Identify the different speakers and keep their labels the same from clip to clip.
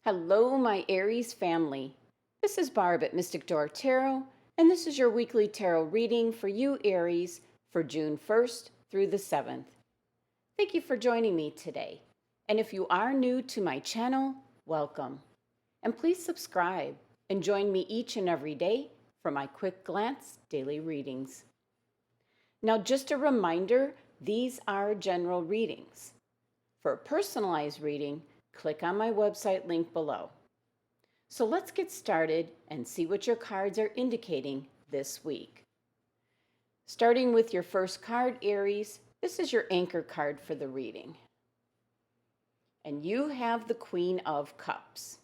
Speaker 1: Hello, my Aries family. This is Barb at Mystic Door Tarot, and this is your weekly tarot reading for you, Aries, for June 1st through the 7th. Thank you for joining me today. And if you are new to my channel, welcome. And please subscribe and join me each and every day for my quick glance daily readings. Now, just a reminder, these are general readings. For a personalized reading, click on my website link below. So let's get started and see what your cards are indicating this week. Starting with your first card, Aries, this is your anchor card for the reading. And you have the Queen of Cups.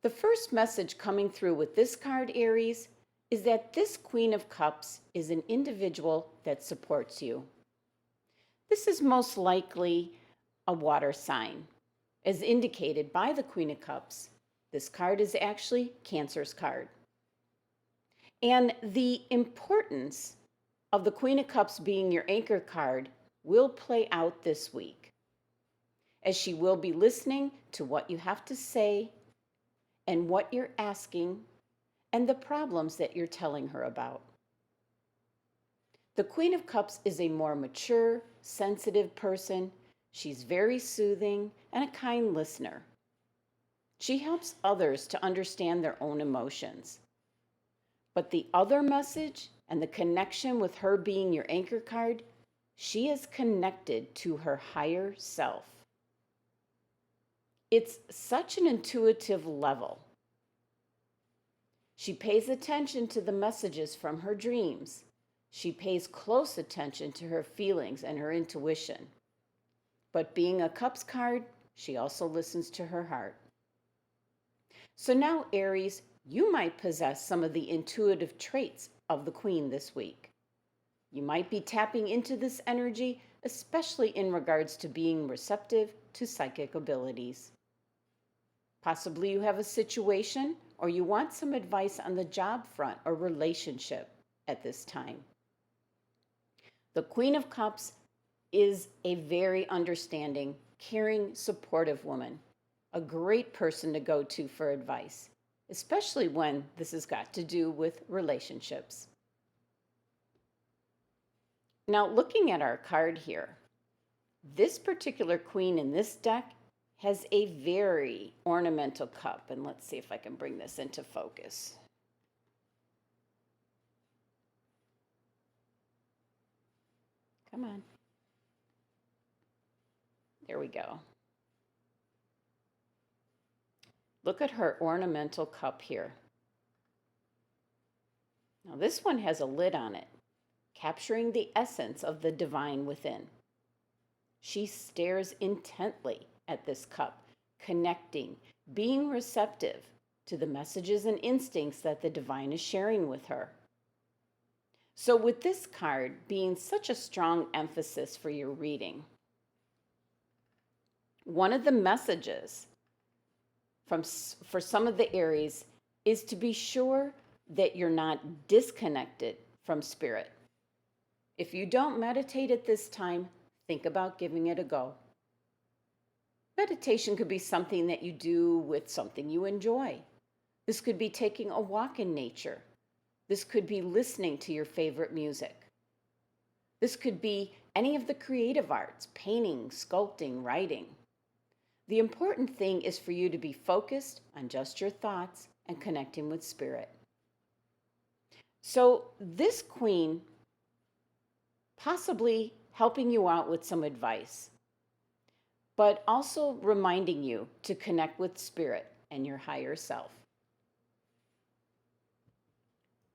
Speaker 1: The first message coming through with this card, Aries, is that this Queen of Cups is an individual that supports you. This is most likely a water sign. As indicated by the Queen of Cups, this card is actually Cancer's card. And the importance of the Queen of Cups being your anchor card will play out this week, as she will be listening to what you have to say and what you're asking and the problems that you're telling her about. The Queen of Cups is a more mature, sensitive person. She's very soothing and a kind listener. She helps others to understand their own emotions. But the other message and the connection with her being your anchor card, she is connected to her higher self. It's such an intuitive level. She pays attention to the messages from her dreams. She pays close attention to her feelings and her intuition. But being a Cups card, she also listens to her heart. So now, Aries, you might possess some of the intuitive traits of the Queen this week. You might be tapping into this energy, especially in regards to being receptive to psychic abilities. Possibly you have a situation or you want some advice on the job front or relationship at this time. The Queen of Cups is a very understanding, caring, supportive woman, a great person to go to for advice, especially when this has got to do with relationships. Now, looking at our card here, this particular queen in this deck has a very ornamental cup, and let's see if I can bring this into focus. Come on. There we go. Look at her ornamental cup here. Now this one has a lid on it, capturing the essence of the divine within. She stares intently at this cup, connecting, being receptive to the messages and instincts that the divine is sharing with her. So with this card being such a strong emphasis for your reading, one of the messages for some of the Aries is to be sure that you're not disconnected from spirit. If you don't meditate at this time, think about giving it a go. Meditation could be something that you do with something you enjoy. This could be taking a walk in nature. This could be listening to your favorite music. This could be any of the creative arts, painting, sculpting, writing. The important thing is for you to be focused on just your thoughts and connecting with spirit. So this queen possibly helping you out with some advice, but also reminding you to connect with spirit and your higher self.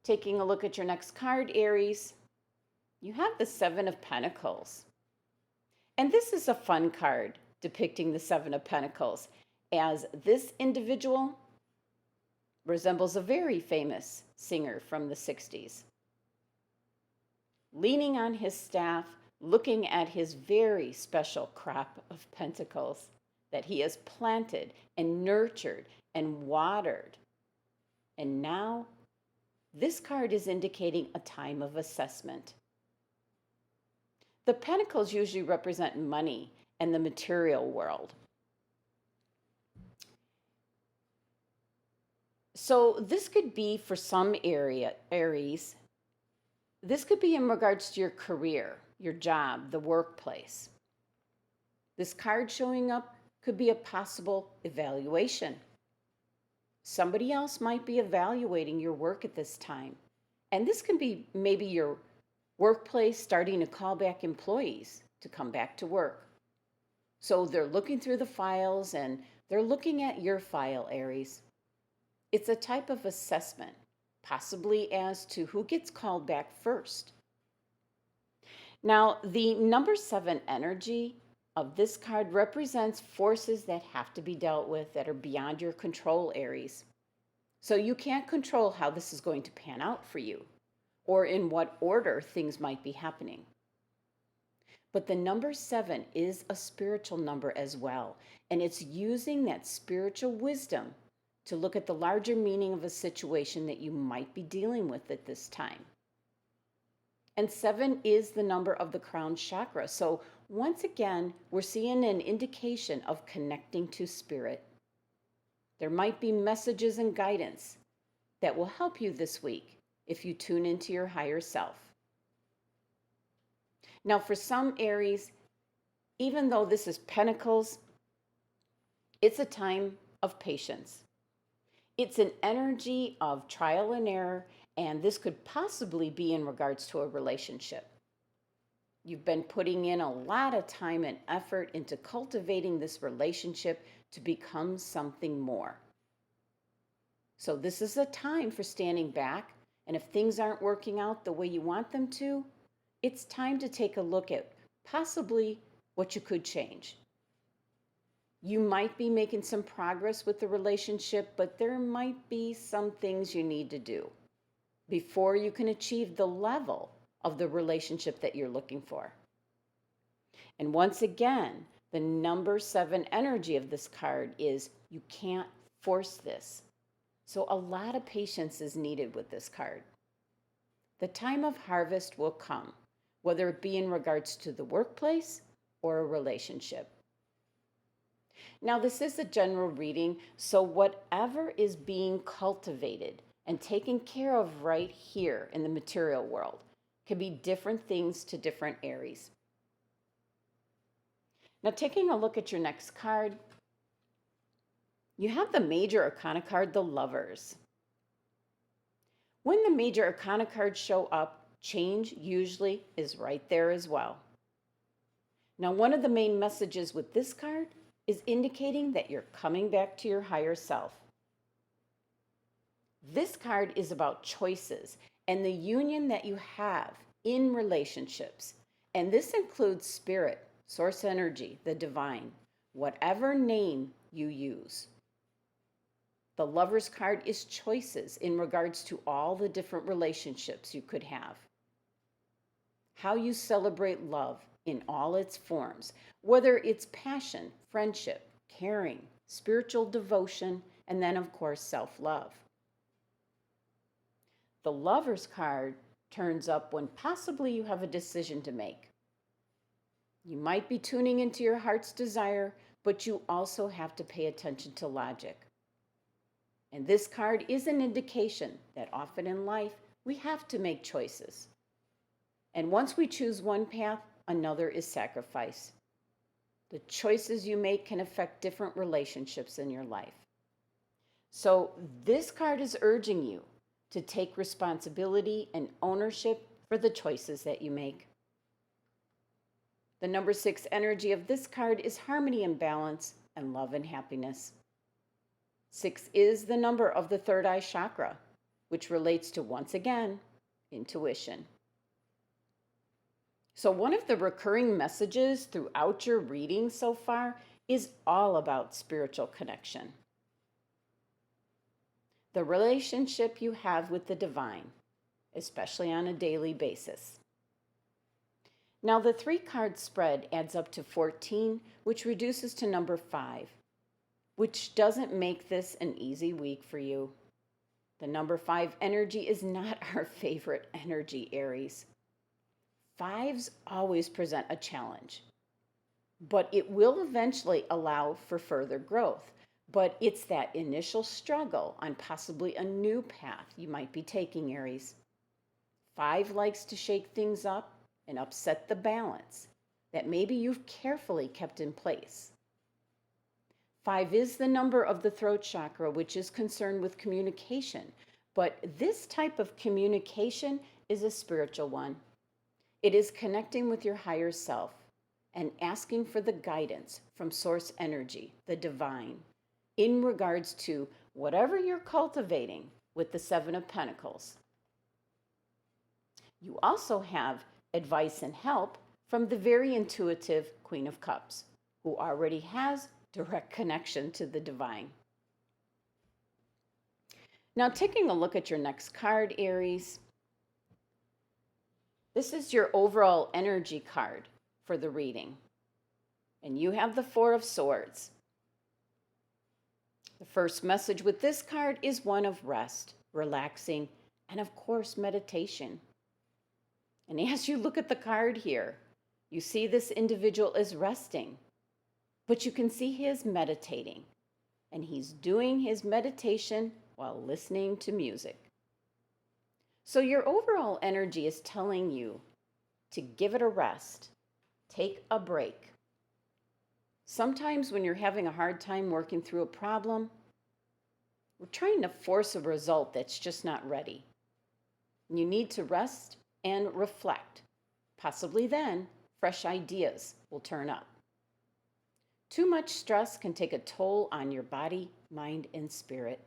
Speaker 1: Taking a look at your next card, Aries, you have the Seven of Pentacles. And this is a fun card depicting the Seven of Pentacles, as this individual resembles a very famous singer from the 60s. Leaning on his staff, looking at his very special crop of pentacles that he has planted and nurtured and watered. And now, this card is indicating a time of assessment. The pentacles usually represent money and the material world. So this could be for some Aries. This could be in regards to your career, your job, the workplace. This card showing up could be a possible evaluation. Somebody else might be evaluating your work at this time. And this can be maybe your workplace starting to call back employees to come back to work. So they're looking through the files and they're looking at your file, Aries. It's a type of assessment, possibly as to who gets called back first. Now, the number 7 energy of this card represents forces that have to be dealt with that are beyond your control, Aries. So you can't control how this is going to pan out for you or in what order things might be happening. But the number 7 is a spiritual number as well, and it's using that spiritual wisdom to look at the larger meaning of a situation that you might be dealing with at this time. And 7 is the number of the crown chakra. So once again, we're seeing an indication of connecting to spirit. There might be messages and guidance that will help you this week if you tune into your higher self. Now, for some Aries, even though this is Pentacles, it's a time of patience. It's an energy of trial and error, and this could possibly be in regards to a relationship. You've been putting in a lot of time and effort into cultivating this relationship to become something more. So this is a time for standing back, and if things aren't working out the way you want them to, it's time to take a look at possibly what you could change. You might be making some progress with the relationship, but there might be some things you need to do before you can achieve the level of the relationship that you're looking for. And once again, the number 7 energy of this card is you can't force this. So a lot of patience is needed with this card. The time of harvest will come, whether it be in regards to the workplace or a relationship. Now, this is a general reading, so whatever is being cultivated and taken care of right here in the material world can be different things to different Aries. Now, taking a look at your next card, you have the Major Arcana card, the Lovers. When the Major Arcana cards show up, change usually is right there as well. Now, one of the main messages with this card is indicating that you're coming back to your higher self. This card is about choices and the union that you have in relationships. And this includes spirit, source energy, the divine, whatever name you use. The Lover's card is choices in regards to all the different relationships you could have. How you celebrate love in all its forms, whether it's passion, friendship, caring, spiritual devotion, and then, of course, self-love. The Lover's card turns up when possibly you have a decision to make. You might be tuning into your heart's desire, but you also have to pay attention to logic. And this card is an indication that often in life we have to make choices. And once we choose one path, another is sacrifice. The choices you make can affect different relationships in your life. So this card is urging you to take responsibility and ownership for the choices that you make. The number 6 energy of this card is harmony and balance and love and happiness. 6 is the number of the third eye chakra, which relates to, once again, intuition. So one of the recurring messages throughout your reading so far is all about spiritual connection. The relationship you have with the divine, especially on a daily basis. Now the 3-card spread adds up to 14, which reduces to number 5, which doesn't make this an easy week for you. The number 5 energy is not our favorite energy, Aries. 5s always present a challenge, but it will eventually allow for further growth. but it's that initial struggle on possibly a new path you might be taking, Aries. 5 likes to shake things up and upset the balance that maybe you've carefully kept in place. 5 is the number of the throat chakra, which is concerned with communication, but this type of communication is a spiritual one. It is connecting with your higher self and asking for the guidance from source energy, the divine, in regards to whatever you're cultivating with the 7 of Pentacles. You also have advice and help from the very intuitive Queen of Cups, who already has direct connection to the divine. Now, taking a look at your next card, Aries, this is your overall energy card for the reading. And you have the 4 of Swords. The first message with this card is one of rest, relaxing, and of course, meditation. And as you look at the card here, you see this individual is resting, but you can see he is meditating, and he's doing his meditation while listening to music. So your overall energy is telling you to give it a rest, take a break. Sometimes when you're having a hard time working through a problem, we're trying to force a result that's just not ready. You need to rest and reflect. Possibly then, fresh ideas will turn up. Too much stress can take a toll on your body, mind, and spirit.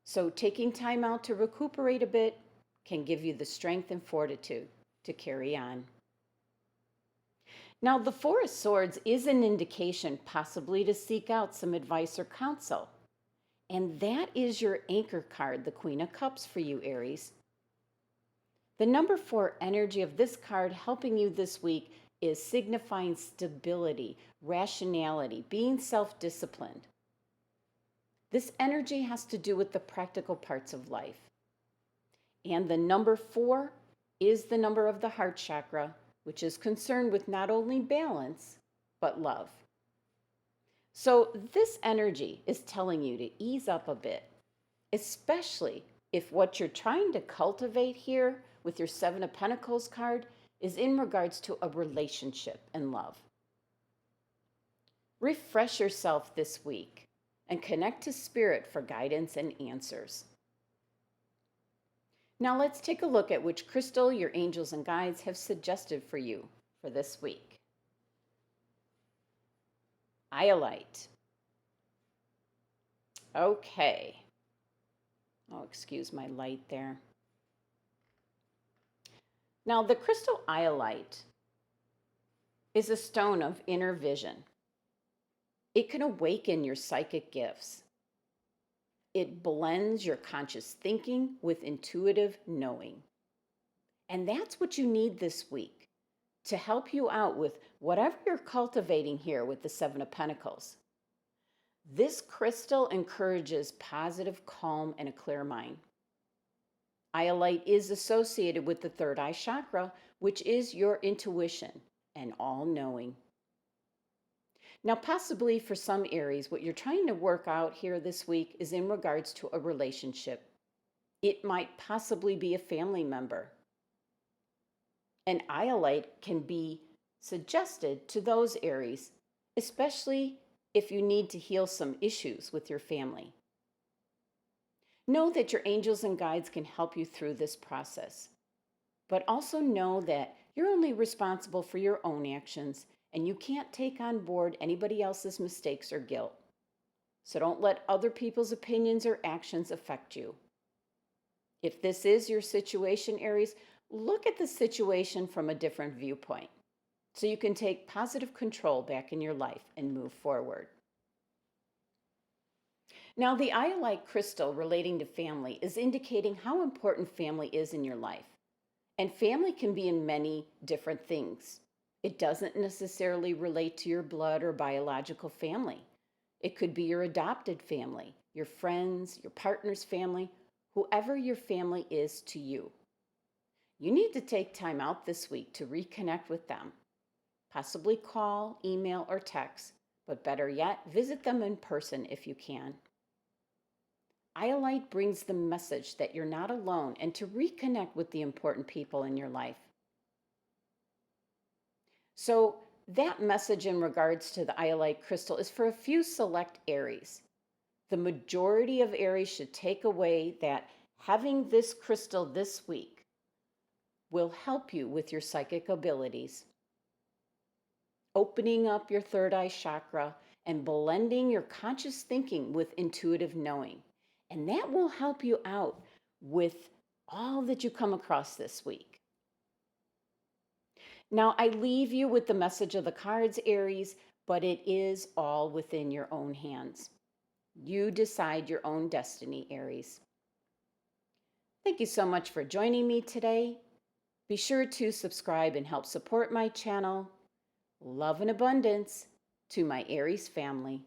Speaker 1: So taking time out to recuperate a bit can give you the strength and fortitude to carry on. Now, the 4 of Swords is an indication possibly to seek out some advice or counsel. And that is your anchor card, the Queen of Cups for you, Aries. The number 4 energy of this card helping you this week is signifying stability, rationality, being self-disciplined. This energy has to do with the practical parts of life. And the number 4 is the number of the heart chakra, which is concerned with not only balance, but love. So this energy is telling you to ease up a bit, especially if what you're trying to cultivate here with your 7 of Pentacles card is in regards to a relationship and love. Refresh yourself this week and connect to Spirit for guidance and answers. Now let's take a look at which crystal your angels and guides have suggested for you for this week. IOLITE. Okay. Oh, excuse my light there. Now, the crystal IOLITE is a stone of inner vision. It can awaken your psychic gifts. It blends your conscious thinking with intuitive knowing. And that's what you need this week to help you out with whatever you're cultivating here with the 7 of Pentacles. This crystal encourages positive, calm, and a clear mind. IOLITE is associated with the 3rd eye chakra, which is your intuition and all-knowing. Now, possibly for some Aries, what you're trying to work out here this week is in regards to a relationship. It might possibly be a family member. And IOLITE can be suggested to those Aries, especially if you need to heal some issues with your family. Know that your angels and guides can help you through this process, but also know that you're only responsible for your own actions and you can't take on board anybody else's mistakes or guilt. So don't let other people's opinions or actions affect you. If this is your situation, Aries, look at the situation from a different viewpoint so you can take positive control back in your life and move forward. Now, the IOLITE crystal relating to family is indicating how important family is in your life. And family can be in many different things. It doesn't necessarily relate to your blood or biological family. It could be your adopted family, your friends, your partner's family, whoever your family is to you. You need to take time out this week to reconnect with them. Possibly call, email, or text, but better yet, visit them in person if you can. IOLITE brings the message that you're not alone and to reconnect with the important people in your life. So, that message in regards to the IOLITE crystal is for a few select Aries. The majority of Aries should take away that having this crystal this week will help you with your psychic abilities, opening up your third eye chakra and blending your conscious thinking with intuitive knowing. And that will help you out with all that you come across this week. Now, I leave you with the message of the cards, Aries, but it is all within your own hands. You decide your own destiny, Aries. Thank you so much for joining me today. Be sure to subscribe and help support my channel. Love and abundance to my Aries family.